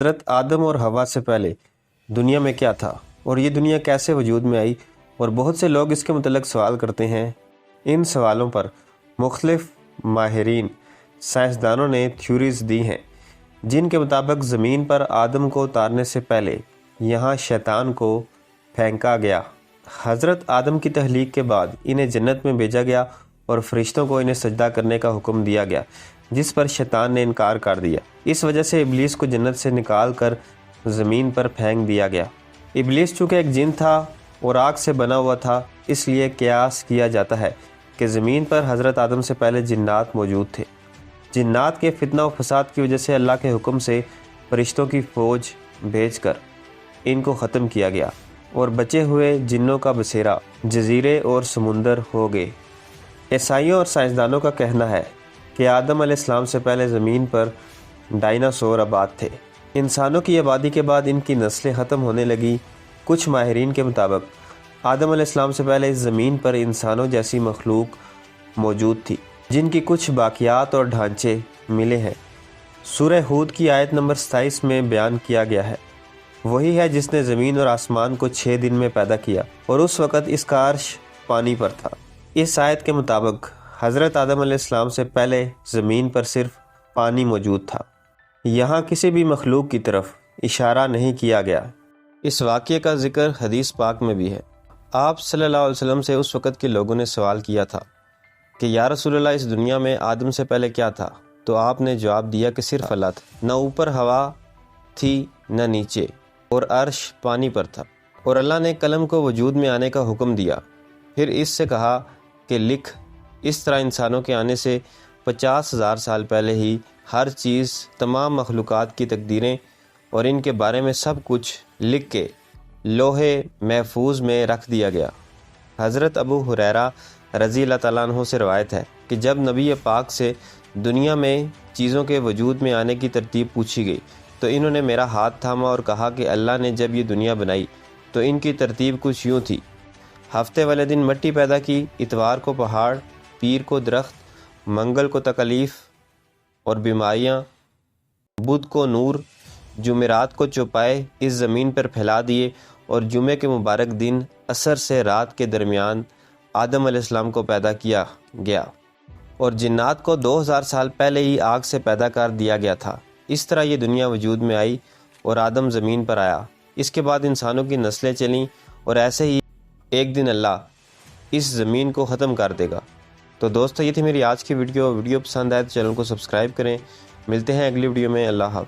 حضرت آدم اور حوا سے پہلے دنیا میں کیا تھا اور یہ دنیا کیسے وجود میں آئی، اور بہت سے لوگ اس کے متعلق سوال کرتے ہیں۔ ان سوالوں پر مختلف ماہرین سائنسدانوں نے تھیوریز دی ہیں، جن کے مطابق زمین پر آدم کو اتارنے سے پہلے یہاں شیطان کو پھینکا گیا۔ حضرت آدم کی تخلیق کے بعد انہیں جنت میں بھیجا گیا اور فرشتوں کو انہیں سجدہ کرنے کا حکم دیا گیا، جس پر شیطان نے انکار کر دیا۔ اس وجہ سے ابلیس کو جنت سے نکال کر زمین پر پھینک دیا گیا۔ ابلیس چونکہ ایک جن تھا اور آگ سے بنا ہوا تھا، اس لیے قیاس کیا جاتا ہے کہ زمین پر حضرت آدم سے پہلے جنات موجود تھے۔ جنات کے فتنہ و فساد کی وجہ سے اللہ کے حکم سے فرشتوں کی فوج بھیج کر ان کو ختم کیا گیا، اور بچے ہوئے جنوں کا بسیرا جزیرے اور سمندر ہو گئے۔ عیسائیوں اور سائنسدانوں کا کہنا ہے کہ آدم علیہ السلام سے پہلے زمین پر ڈائناسور آباد تھے۔ انسانوں کی آبادی کے بعد ان کی نسلیں ختم ہونے لگی۔ کچھ ماہرین کے مطابق آدم علیہ السلام سے پہلے اس زمین پر انسانوں جیسی مخلوق موجود تھی، جن کی کچھ باقیات اور ڈھانچے ملے ہیں۔ سورہ ہود کی آیت نمبر 27 میں بیان کیا گیا ہے، وہی ہے جس نے زمین اور آسمان کو 6 دن میں پیدا کیا، اور اس وقت اس کا عرش پانی پر تھا۔ اس آیت کے مطابق حضرت آدم علیہ السلام سے پہلے زمین پر صرف پانی موجود تھا۔ یہاں کسی بھی مخلوق کی طرف اشارہ نہیں کیا گیا۔ اس واقعے کا ذکر حدیث پاک میں بھی ہے۔ آپ صلی اللہ علیہ وسلم سے اس وقت کے لوگوں نے سوال کیا تھا کہ یا رسول اللہ، اس دنیا میں آدم سے پہلے کیا تھا؟ تو آپ نے جواب دیا کہ صرف اللہ تھا، نہ اوپر ہوا تھی نہ نیچے، اور عرش پانی پر تھا، اور اللہ نے قلم کو وجود میں آنے کا حکم دیا، پھر اس سے کہا کہ لکھ۔ اس طرح انسانوں کے آنے سے 50,000 سال پہلے ہی ہر چیز، تمام مخلوقات کی تقدیریں اور ان کے بارے میں سب کچھ لکھ کے لوح محفوظ میں رکھ دیا گیا۔ حضرت ابو ہریرہ رضی اللہ تعالیٰ عنہ سے روایت ہے کہ جب نبی پاک سے دنیا میں چیزوں کے وجود میں آنے کی ترتیب پوچھی گئی تو انہوں نے میرا ہاتھ تھاما اور کہا کہ اللہ نے جب یہ دنیا بنائی تو ان کی ترتیب کچھ یوں تھی: ہفتے والے دن مٹی پیدا کی، اتوار کو پہاڑ، پیر کو درخت، منگل کو تکالیف اور بیماریاں، بدھ کو نور، جمعرات کو چوپائے اس زمین پر پھیلا دیے، اور جمعے کے مبارک دن عصر سے رات کے درمیان آدم علیہ السلام کو پیدا کیا گیا، اور جنات کو 2000 سال پہلے ہی آگ سے پیدا کر دیا گیا تھا۔ اس طرح یہ دنیا وجود میں آئی اور آدم زمین پر آیا۔ اس کے بعد انسانوں کی نسلیں چلیں، اور ایسے ہی ایک دن اللہ اس زمین کو ختم کر دے گا۔ تو دوستو، یہ تھی میری آج کی ویڈیو پسند آئے تو چینل کو سبسکرائب کریں۔ ملتے ہیں اگلی ویڈیو میں۔ اللہ حافظ۔